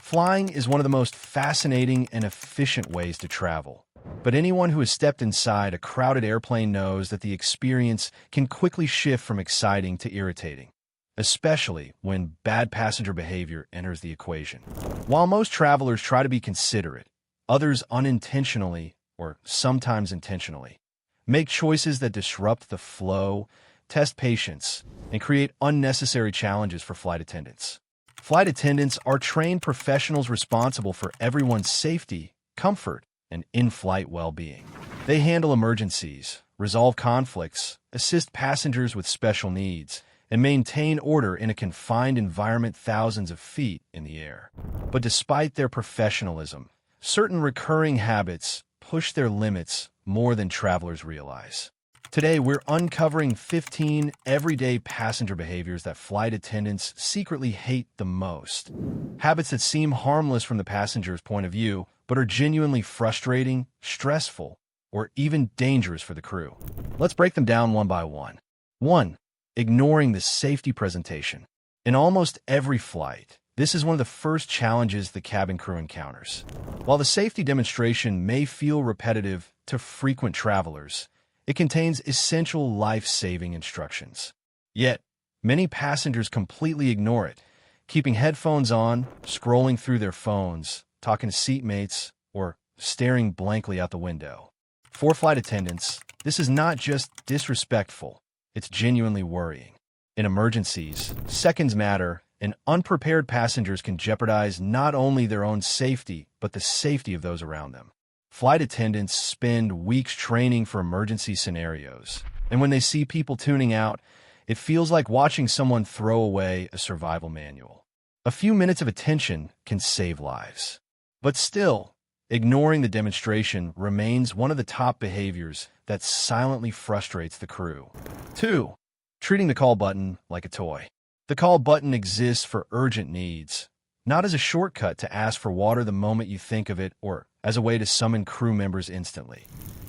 Flying is one of the most fascinating and efficient ways to travel. But anyone who has stepped inside a crowded airplane knows that the experience can quickly shift from exciting to irritating, especially when bad passenger behavior enters the equation. While most travelers try to be considerate, others unintentionally, or sometimes intentionally, make choices that disrupt the flow, test patience, and create unnecessary challenges for flight attendants. Flight attendants are trained professionals responsible for everyone's safety, comfort, and in-flight well-being. They handle emergencies, resolve conflicts, assist passengers with special needs, and maintain order in a confined environment thousands of feet in the air. But despite their professionalism, certain recurring habits push their limits more than travelers realize. Today, we're uncovering 15 everyday passenger behaviors that flight attendants secretly hate the most. Habits that seem harmless from the passenger's point of view, but are genuinely frustrating, stressful, or even dangerous for the crew. Let's break them down one by one. 1. Ignoring the safety presentation. In almost every flight, this is one of the first challenges the cabin crew encounters. While the safety demonstration may feel repetitive to frequent travelers, it contains essential life-saving instructions. Yet, many passengers completely ignore it, keeping headphones on, scrolling through their phones, talking to seatmates, or staring blankly out the window. For flight attendants, this is not just disrespectful, it's genuinely worrying. In emergencies, seconds matter, and unprepared passengers can jeopardize not only their own safety, but the safety of those around them. Flight attendants spend weeks training for emergency scenarios, and when they see people tuning out, it feels like watching someone throw away a survival manual. A few minutes of attention can save lives. But still, ignoring the demonstration remains one of the top behaviors that silently frustrates the crew. 2. Treating the call button like a toy. The call button exists for urgent needs, not as a shortcut to ask for water the moment you think of it or as a way to summon crew members instantly,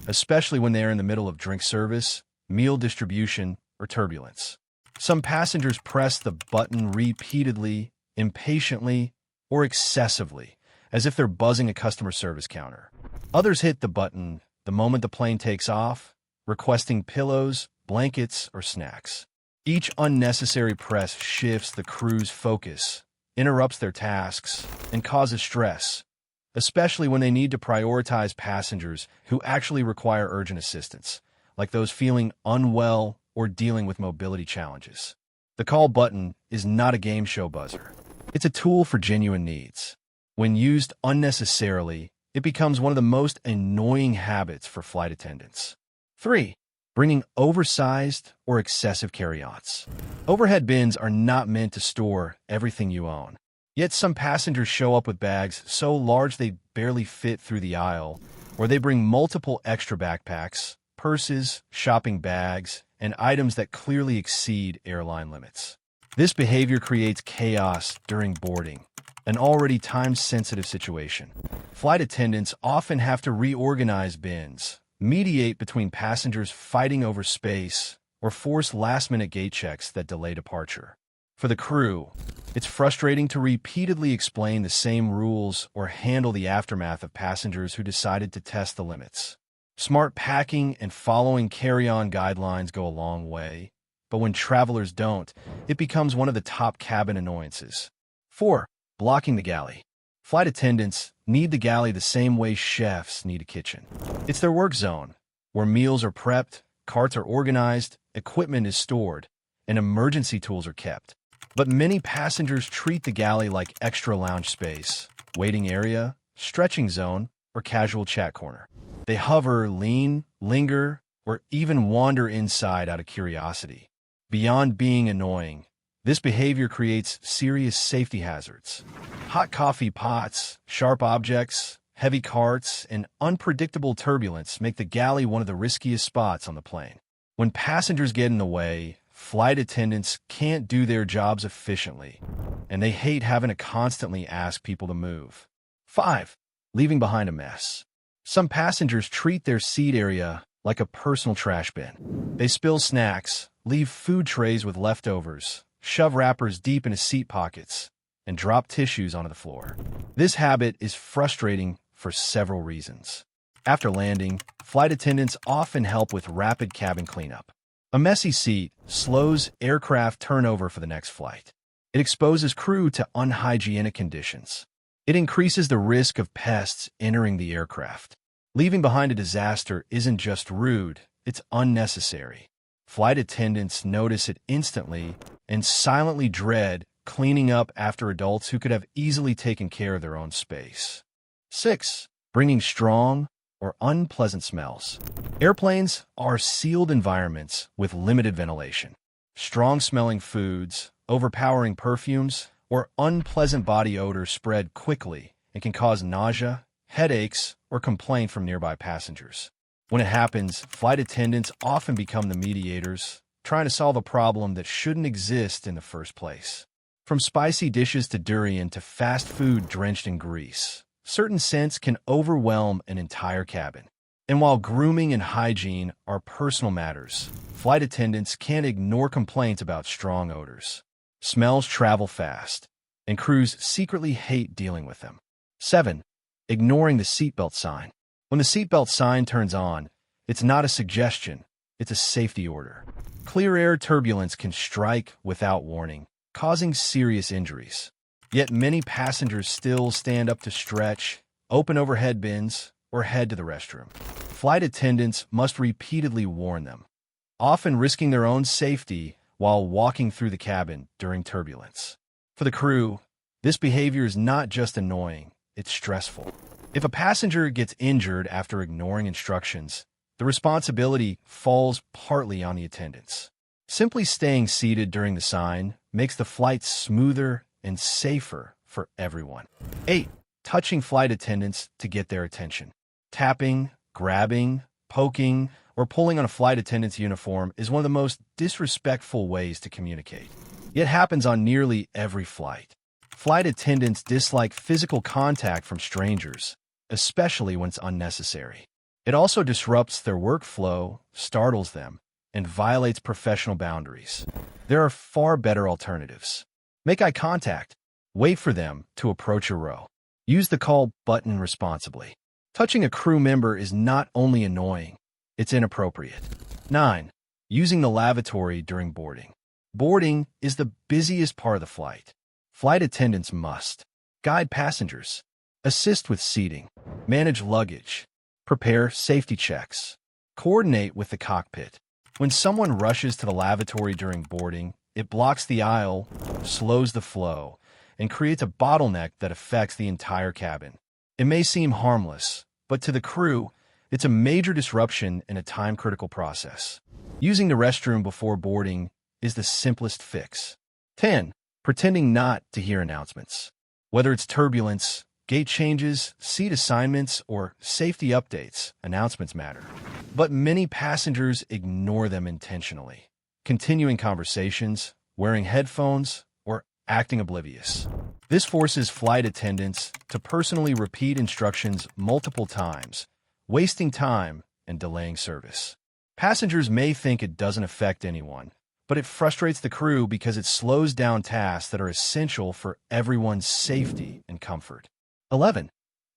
especially when they are in the middle of drink service, meal distribution, or turbulence. Some passengers press the button repeatedly, impatiently, or excessively, as if they're buzzing a customer service counter. Others hit the button the moment the plane takes off, requesting pillows, blankets, or snacks. Each unnecessary press shifts the crew's focus, interrupts their tasks, and causes stress, especially when they need to prioritize passengers who actually require urgent assistance, like those feeling unwell or dealing with mobility challenges. The call button is not a game show buzzer. It's a tool for genuine needs. When used unnecessarily, it becomes one of the most annoying habits for flight attendants. 3. Bringing oversized or excessive carry-ons. Overhead bins are not meant to store everything you own. Yet some passengers show up with bags so large they barely fit through the aisle, or they bring multiple extra backpacks, purses, shopping bags, and items that clearly exceed airline limits. This behavior creates chaos during boarding, an already time-sensitive situation. Flight attendants often have to reorganize bins, mediate between passengers fighting over space, or force last-minute gate checks that delay departure. For the crew, it's frustrating to repeatedly explain the same rules or handle the aftermath of passengers who decided to test the limits. Smart packing and following carry-on guidelines go a long way, but when travelers don't, it becomes one of the top cabin annoyances. 4. Blocking the galley. Flight attendants need the galley the same way chefs need a kitchen. It's their work zone, where meals are prepped, carts are organized, equipment is stored, and emergency tools are kept. But many passengers treat the galley like extra lounge space, waiting area, stretching zone, or casual chat corner. They hover, lean, linger, or even wander inside out of curiosity. Beyond being annoying, this behavior creates serious safety hazards. Hot coffee pots, sharp objects, heavy carts, and unpredictable turbulence make the galley one of the riskiest spots on the plane. When passengers get in the way, flight attendants can't do their jobs efficiently, and they hate having to constantly ask people to move. 5. Leaving behind a mess. Some passengers treat their seat area like a personal trash bin. They spill snacks, leave food trays with leftovers, shove wrappers deep into seat pockets, and drop tissues onto the floor. This habit is frustrating for several reasons. After landing, flight attendants often help with rapid cabin cleanup. A messy seat slows aircraft turnover for the next flight. It exposes crew to unhygienic conditions. It increases the risk of pests entering the aircraft. Leaving behind a disaster isn't just rude, it's unnecessary. Flight attendants notice it instantly and silently dread cleaning up after adults who could have easily taken care of their own space. 6. Bringing strong or unpleasant smells. Airplanes are sealed environments with limited ventilation. Strong-smelling foods, overpowering perfumes, or unpleasant body odors spread quickly and can cause nausea, headaches, or complaint from nearby passengers. When it happens, flight attendants often become the mediators, trying to solve a problem that shouldn't exist in the first place. From spicy dishes to durian to fast food drenched in grease, certain scents can overwhelm an entire cabin. And while grooming and hygiene are personal matters, flight attendants can't ignore complaints about strong odors. Smells travel fast, and crews secretly hate dealing with them. 7. Ignoring the seatbelt sign. When the seatbelt sign turns on, it's not a suggestion, it's a safety order. Clear air turbulence can strike without warning, causing serious injuries. Yet many passengers still stand up to stretch, open overhead bins, or head to the restroom. Flight attendants must repeatedly warn them, often risking their own safety while walking through the cabin during turbulence. For the crew, this behavior is not just annoying, it's stressful. If a passenger gets injured after ignoring instructions, the responsibility falls partly on the attendants. Simply staying seated during the sign makes the flight smoother and safer for everyone. 8. Touching flight attendants to get their attention. Tapping, grabbing, poking, or pulling on a flight attendant's uniform is one of the most disrespectful ways to communicate. It happens on nearly every flight. Flight attendants dislike physical contact from strangers, especially when it's unnecessary. It also disrupts their workflow, startles them, and violates professional boundaries. There are far better alternatives. Make eye contact. Wait for them to approach your row. Use the call button responsibly. Touching a crew member is not only annoying, it's inappropriate. 9. Using the lavatory during boarding. Boarding is the busiest part of the flight. Flight attendants must guide passengers, assist with seating, manage luggage, prepare safety checks, coordinate with the cockpit. When someone rushes to the lavatory during boarding, it blocks the aisle, slows the flow, and creates a bottleneck that affects the entire cabin. It may seem harmless, but to the crew, it's a major disruption in a time-critical process. Using the restroom before boarding is the simplest fix. 10. Pretending not to hear announcements. Whether it's turbulence, gate changes, seat assignments, or safety updates, announcements matter. But many passengers ignore them intentionally, continuing conversations, wearing headphones, or acting oblivious. This forces flight attendants to personally repeat instructions multiple times, wasting time and delaying service. Passengers may think it doesn't affect anyone, but it frustrates the crew because it slows down tasks that are essential for everyone's safety and comfort. 11.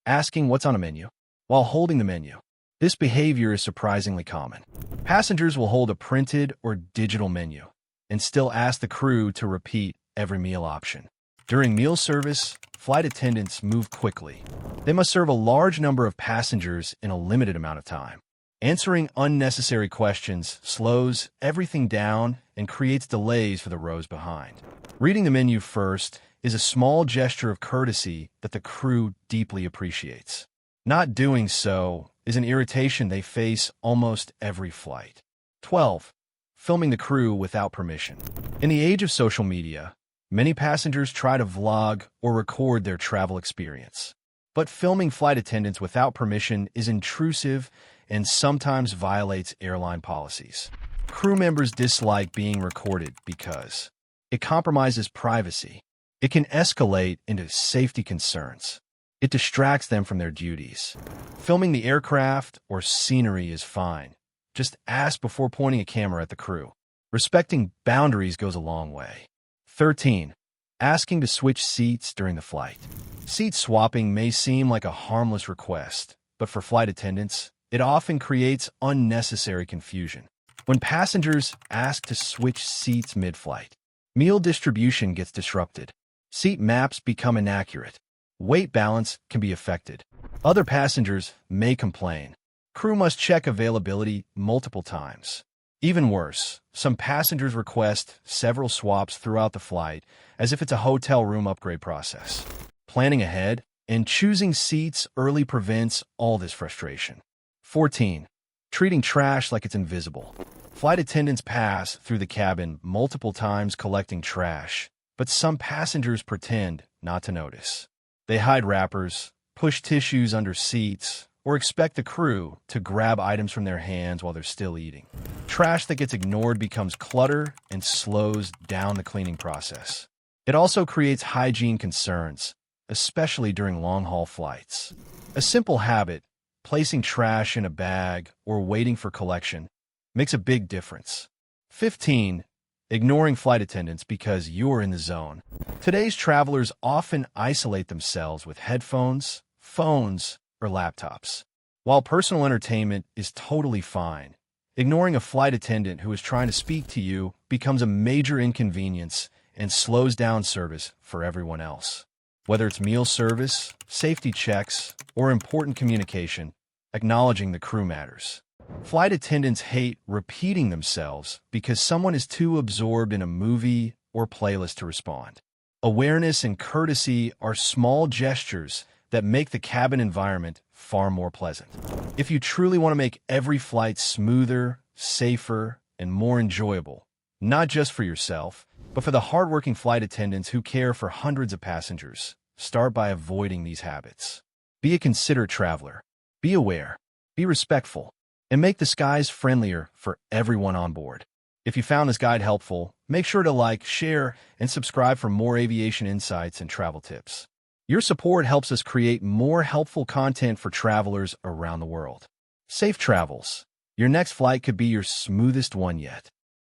Asking what's on a menu while holding the menu. This behavior is surprisingly common. Passengers will hold a printed or digital menu and still ask the crew to repeat every meal option. During meal service, flight attendants move quickly. They must serve a large number of passengers in a limited amount of time. Answering unnecessary questions slows everything down and creates delays for the rows behind. Reading the menu first is a small gesture of courtesy that the crew deeply appreciates. Not doing so is an irritation they face almost every flight. 12. Filming the crew without permission. In the age of social media, many passengers try to vlog or record their travel experience. But filming flight attendants without permission is intrusive and sometimes violates airline policies. Crew members dislike being recorded because it compromises privacy. It can escalate into safety concerns. It distracts them from their duties. Filming the aircraft or scenery is fine. Just ask before pointing a camera at the crew. Respecting boundaries goes a long way. 13. Asking to switch seats during the flight. Seat swapping may seem like a harmless request, but for flight attendants, it often creates unnecessary confusion. When passengers ask to switch seats mid-flight, meal distribution gets disrupted. Seat maps become inaccurate. Weight balance can be affected. Other passengers may complain. Crew must check availability multiple times. Even worse, some passengers request several swaps throughout the flight as if it's a hotel room upgrade process. Planning ahead and choosing seats early prevents all this frustration. 14. Treating trash like it's invisible. Flight attendants pass through the cabin multiple times collecting trash, but some passengers pretend not to notice. They hide wrappers, push tissues under seats, or expect the crew to grab items from their hands while they're still eating. Trash that gets ignored becomes clutter and slows down the cleaning process. It also creates hygiene concerns, especially during long-haul flights. A simple habit, placing trash in a bag or waiting for collection, makes a big difference. 15. Ignoring flight attendants because you're in the zone. Today's travelers often isolate themselves with headphones, phones, or laptops. While personal entertainment is totally fine, ignoring a flight attendant who is trying to speak to you becomes a major inconvenience and slows down service for everyone else. Whether it's meal service, safety checks, or important communication, acknowledging the crew matters. Flight attendants hate repeating themselves because someone is too absorbed in a movie or playlist to respond. Awareness and courtesy are small gestures that make the cabin environment far more pleasant. If you truly want to make every flight smoother, safer, and more enjoyable, not just for yourself, but for the hardworking flight attendants who care for hundreds of passengers, start by avoiding these habits. Be a considerate traveler. Be aware. Be respectful. And make the skies friendlier for everyone on board. If you found this guide helpful, make sure to like, share, and subscribe for more aviation insights and travel tips. Your support helps us create more helpful content for travelers around the world. Safe travels. Your next flight could be your smoothest one yet.